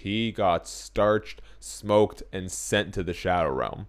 He got starched, smoked, and sent to the Shadow Realm.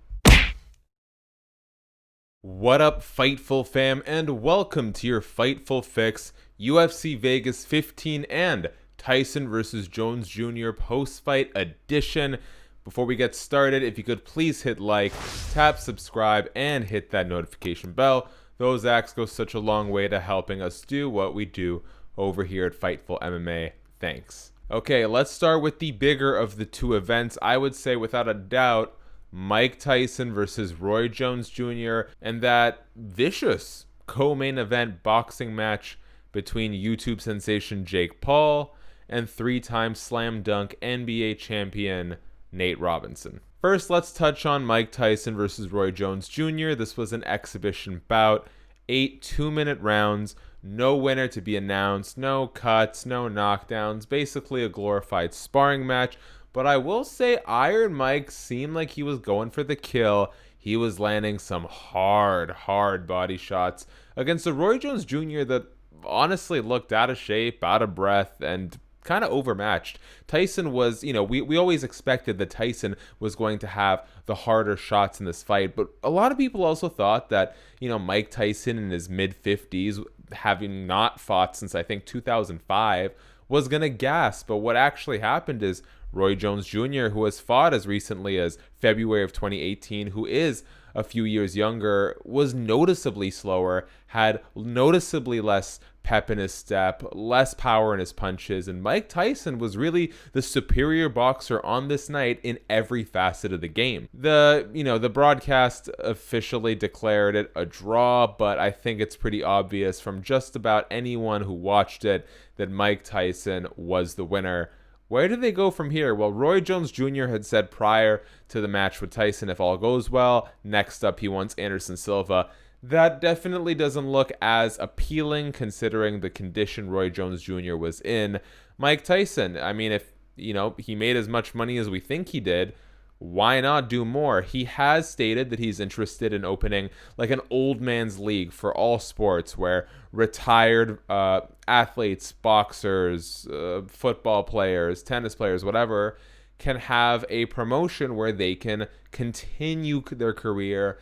What up, Fightful fam, and welcome to your Fightful Fix UFC Vegas 15 and Tyson vs. Jones Jr. post-fight edition. Before we get started, if you could please hit like, tap subscribe, and hit that notification bell. Those acts go such a long way to helping us do what we do over here at Fightful MMA. Thanks. Okay, let's start with the bigger of the two events. I would say without a doubt, Mike Tyson versus Roy Jones Jr. and that vicious co-main event boxing match between YouTube sensation Jake Paul and three-time slam dunk NBA champion Nate Robinson. First, let's touch on Mike Tyson versus Roy Jones Jr. This was an exhibition bout, 8 2-minute rounds, no winner to be announced, no cuts, no knockdowns, basically a glorified sparring match. But I will say Iron Mike seemed like he was going for the kill. He was landing some hard body shots against a Roy Jones Jr. that honestly looked out of shape, out of breath, and kind of overmatched. Tyson was, we always expected that Tyson was going to have the harder shots in this fight, but a lot of people also thought that, Mike Tyson in his mid-50s, having not fought since I think 2005, was going to gas. But what actually happened is Roy Jones Jr., who has fought as recently as February of 2018, who is a few years younger, was noticeably slower, had noticeably less pep in his step, less power in his punches, and Mike Tyson was really the superior boxer on this night in every facet of the game. The broadcast officially declared it a draw, but I think it's pretty obvious from just about anyone who watched it that Mike Tyson was the winner. Where do they go from here? Well, Roy Jones Jr. had said prior to the match with Tyson, if all goes well, next up he wants Anderson Silva. That definitely doesn't look as appealing considering the condition Roy Jones Jr. was in. Mike Tyson, I mean, if he made as much money as we think he did, why not do more? He has stated that he's interested in opening like an old man's league for all sports where retired athletes, boxers, football players, tennis players, whatever, can have a promotion where they can continue their career,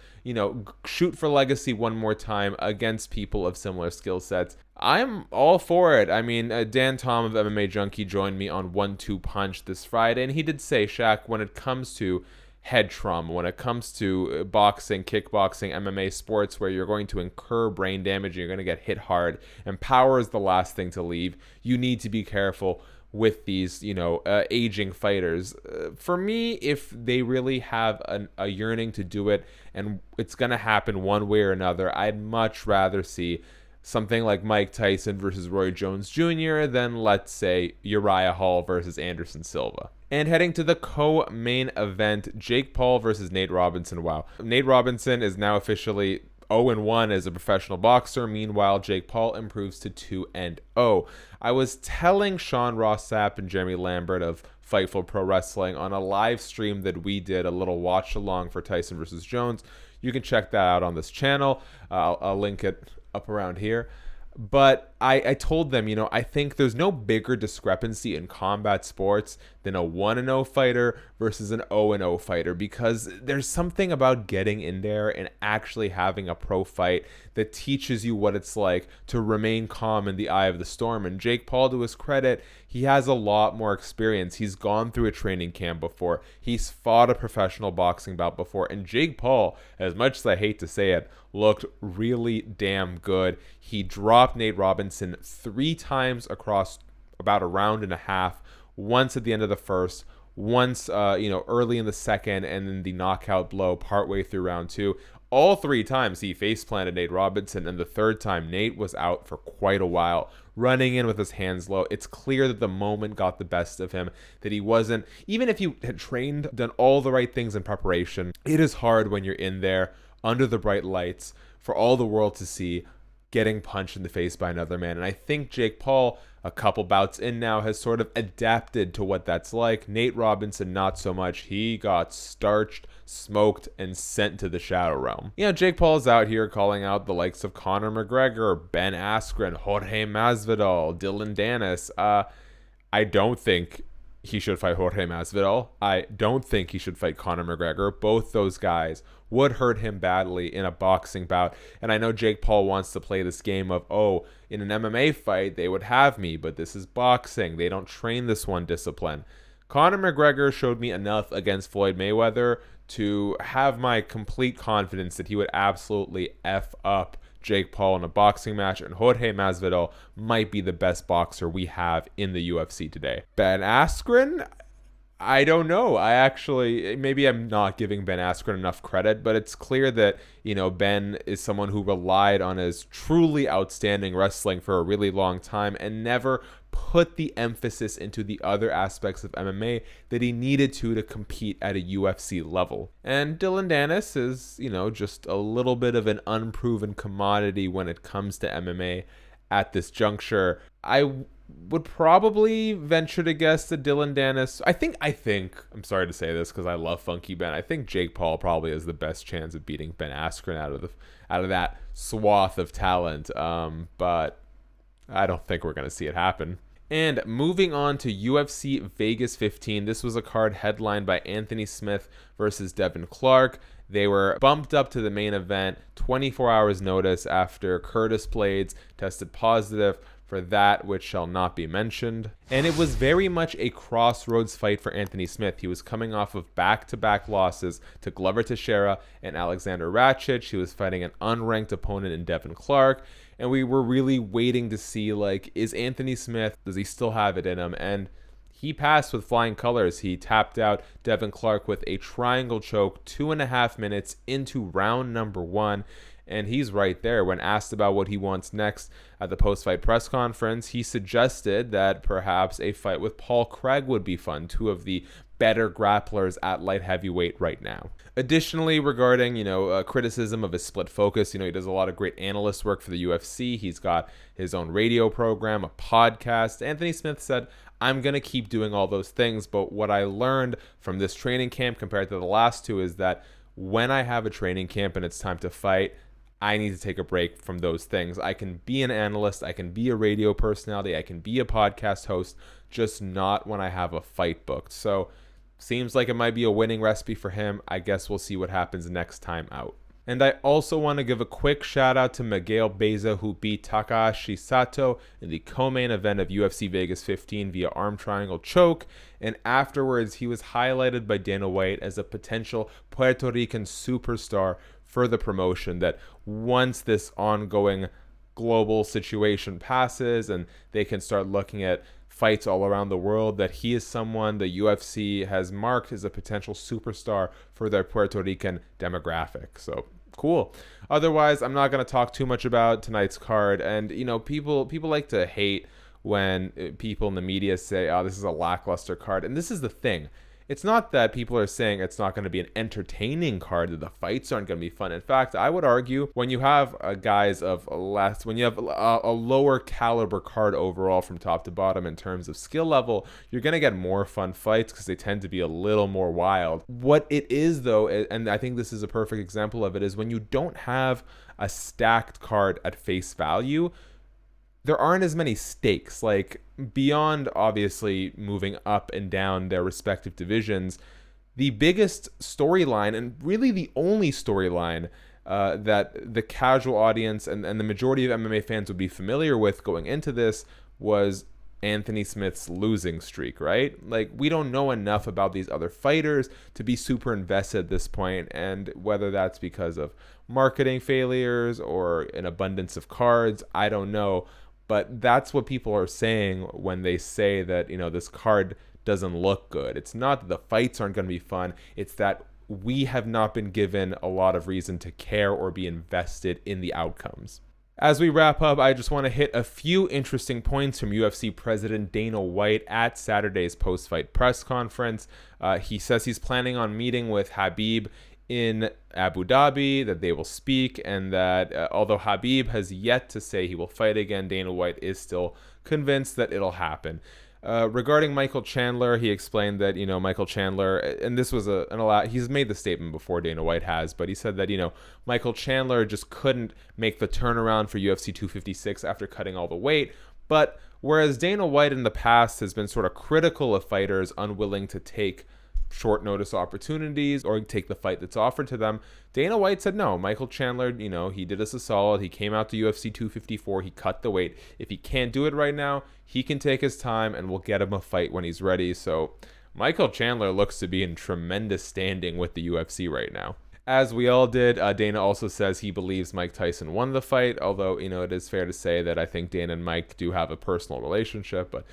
shoot for legacy one more time against people of similar skill sets. I'm all for it. I mean, Dan Tom of MMA Junkie joined me on 1-2 Punch this Friday, and he did say, Shaq, when it comes to head trauma, when it comes to boxing, kickboxing, MMA sports where you're going to incur brain damage and you're going to get hit hard, and power is the last thing to leave, you need to be careful with these, aging fighters. For me, if they really have a yearning to do it and it's going to happen one way or another, I'd much rather see something like Mike Tyson versus Roy Jones Jr. than, let's say, Uriah Hall versus Anderson Silva. And heading to the co-main event, Jake Paul versus Nate Robinson. Wow. Nate Robinson is now officially 0-1 as a professional boxer. Meanwhile, Jake Paul improves to 2-0. I was telling Sean Ross Sapp and Jeremy Lambert of Fightful Pro Wrestling on a live stream that we did, a little watch along for Tyson versus Jones. You can check that out on this channel. I'll link it up around here. But I told them, I think there's no bigger discrepancy in combat sports than a 1-0 fighter versus an 0-0 fighter, because there's something about getting in there and actually having a pro fight that teaches you what it's like to remain calm in the eye of the storm. And Jake Paul, to his credit, he has a lot more experience. He's gone through a training camp before. He's fought a professional boxing bout before. And Jake Paul, as much as I hate to say it, looked really damn good. He dropped Nate Robinson 3 times across about a round and a half, once at the end of the first, once early in the second, and then the knockout blow partway through round 2. All 3 times he face planted Nate Robinson, and the third time Nate was out for quite a while, running in with his hands low. It's clear that the moment got the best of him, that he wasn't, even if he had trained, done all the right things in preparation, it is hard when you're in there under the bright lights for all the world to see, getting punched in the face by another man. And I think Jake Paul, a couple bouts in now, has sort of adapted to what that's like. Nate Robinson, not so much. He got starched, smoked, and sent to the Shadow Realm. Jake Paul is out here calling out the likes of Conor McGregor, Ben Askren, Jorge Masvidal, Dylan Dennis. I don't think he should fight Jorge Masvidal. I don't think he should fight Conor McGregor. Both those guys would hurt him badly in a boxing bout. And I know Jake Paul wants to play this game of, oh, in an MMA fight, they would have me, but this is boxing. They don't train this one discipline. Conor McGregor showed me enough against Floyd Mayweather to have my complete confidence that he would absolutely F up Jake Paul in a boxing match, and Jorge Masvidal might be the best boxer we have in the UFC today. Ben Askren, I don't know. Maybe I'm not giving Ben Askren enough credit, but it's clear that, Ben is someone who relied on his truly outstanding wrestling for a really long time and never put the emphasis into the other aspects of MMA that he needed to compete at a UFC level. And Dillon Danis is, just a little bit of an unproven commodity when it comes to MMA at this juncture. I would probably venture to guess that Dillon Danis, I think, I'm sorry to say this because I love Funky Ben, I think Jake Paul probably has the best chance of beating Ben Askren out of that swath of talent, but I don't think we're going to see it happen. And moving on to UFC Vegas 15, this was a card headlined by Anthony Smith versus Devin Clark. They were bumped up to the main event 24 hours notice after Curtis Blades tested positive for that which shall not be mentioned. And it was very much a crossroads fight for Anthony Smith. He was coming off of back-to-back losses to Glover Teixeira and Alexander Rakic. He was fighting an unranked opponent in Devin Clark. And we were really waiting to see, is Anthony Smith, does he still have it in him? And he passed with flying colors. He tapped out Devin Clark with a triangle choke 2.5 minutes into round number 1. And he's right there. When asked about what he wants next at the post-fight press conference, he suggested that perhaps a fight with Paul Craig would be fun, two of the better grapplers at light heavyweight right now. Additionally, regarding, criticism of his split focus, he does a lot of great analyst work for the UFC. He's got his own radio program, a podcast. Anthony Smith said, I'm going to keep doing all those things, but what I learned from this training camp compared to the last two is that when I have a training camp and it's time to fight, I need to take a break from those things. I can be an analyst, I can be a radio personality, I can be a podcast host, just not when I have a fight booked. So seems like it might be a winning recipe for him. I guess we'll see what happens next time out. And I also want to give a quick shout out to Miguel Baeza, who beat Takahashi Sato in the co-main event of UFC Vegas 15 via arm triangle choke. And afterwards, he was highlighted by Dana White as a potential Puerto Rican superstar for the promotion, that once this ongoing global situation passes and they can start looking at fights all around the world, that he is someone the UFC has marked as a potential superstar for their Puerto Rican demographic. So cool. Otherwise, I'm not going to talk too much about tonight's card. And, people like to hate when people in the media say, oh, this is a lackluster card. And this is the thing. It's not that people are saying it's not going to be an entertaining card, that the fights aren't going to be fun. In fact, I would argue when you have when you have a lower caliber card overall from top to bottom in terms of skill level, you're going to get more fun fights because they tend to be a little more wild. What it is, though, and I think this is a perfect example of it, is when you don't have a stacked card at face value, there aren't as many stakes. Beyond obviously moving up and down their respective divisions, the biggest storyline, and really the only storyline that the casual audience and the majority of MMA fans would be familiar with going into this, was Anthony Smith's losing streak, right? We don't know enough about these other fighters to be super invested at this point, and whether that's because of marketing failures or an abundance of cards, I don't know. But that's what people are saying when they say that, this card doesn't look good. It's not that the fights aren't going to be fun. It's that we have not been given a lot of reason to care or be invested in the outcomes. As we wrap up, I just want to hit a few interesting points from UFC President Dana White at Saturday's post-fight press conference. He says he's planning on meeting with Khabib in Abu Dhabi, that they will speak, and that although Khabib has yet to say he will fight again, Dana White is still convinced that it'll happen. Regarding Michael Chandler, he explained that, Michael Chandler, and this was he's made the statement before Dana White has, but he said that, Michael Chandler just couldn't make the turnaround for UFC 256 after cutting all the weight. But whereas Dana White in the past has been sort of critical of fighters unwilling to take short notice opportunities or take the fight that's offered to them, Dana White said no. Michael Chandler, he did us a solid. He came out to UFC 254. He cut the weight. If he can't do it right now, he can take his time and we'll get him a fight when he's ready. So Michael Chandler looks to be in tremendous standing with the UFC right now. As we all did, Dana also says he believes Mike Tyson won the fight, although, it is fair to say that I think Dana and Mike do have a personal relationship, but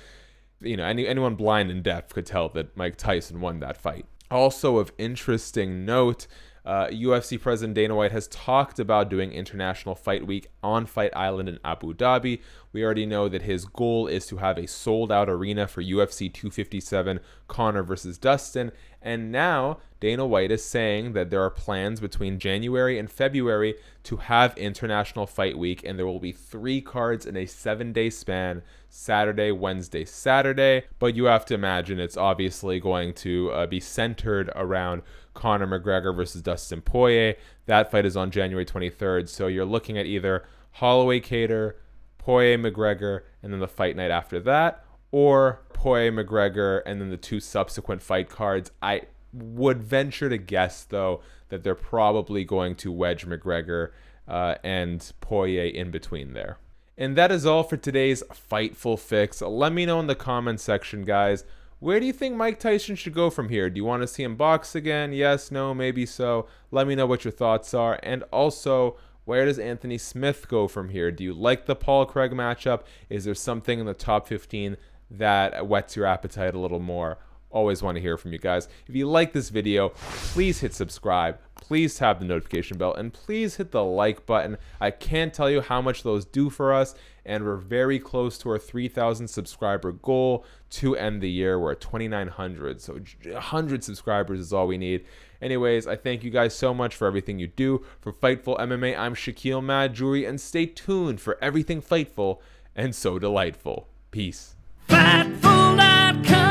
anyone blind and deaf could tell that Mike Tyson won that fight. Also of interesting note, UFC President Dana White has talked about doing International Fight Week on Fight Island in Abu Dhabi. We already know that his goal is to have a sold-out arena for UFC 257, Conor versus Dustin. And now Dana White is saying that there are plans between January and February to have International Fight Week, and there will be 3 cards in a 7-day span, Saturday, Wednesday, Saturday. But you have to imagine it's obviously going to be centered around Conor McGregor versus Dustin Poirier. That fight is on January 23rd, so you're looking at either Holloway Kattar, Poirier McGregor, and then the fight night after that, or Poirier McGregor and then the 2 subsequent fight cards. I would venture to guess, though, that they're probably going to wedge McGregor and Poirier in between there. And that is all for today's Fightful Fix. Let me know in the comments section, guys. Where do you think Mike Tyson should go from here? Do you want to see him box again? Yes, no, maybe so. Let me know what your thoughts are. And also, where does Anthony Smith go from here? Do you like the Paul Craig matchup? Is there something in the top 15 that whets your appetite a little more? Always want to hear from you guys. If you like this video, please hit subscribe, please tap the notification bell, and please hit the like button. I can't tell you how much those do for us, and we're very close to our 3,000 subscriber goal to end the year. We're at 2,900, so 100 subscribers is all we need. Anyways, I thank you guys so much for everything you do. For Fightful MMA, I'm Shaquille Madjuri, and stay tuned for everything Fightful and so delightful. Peace. Fightful.com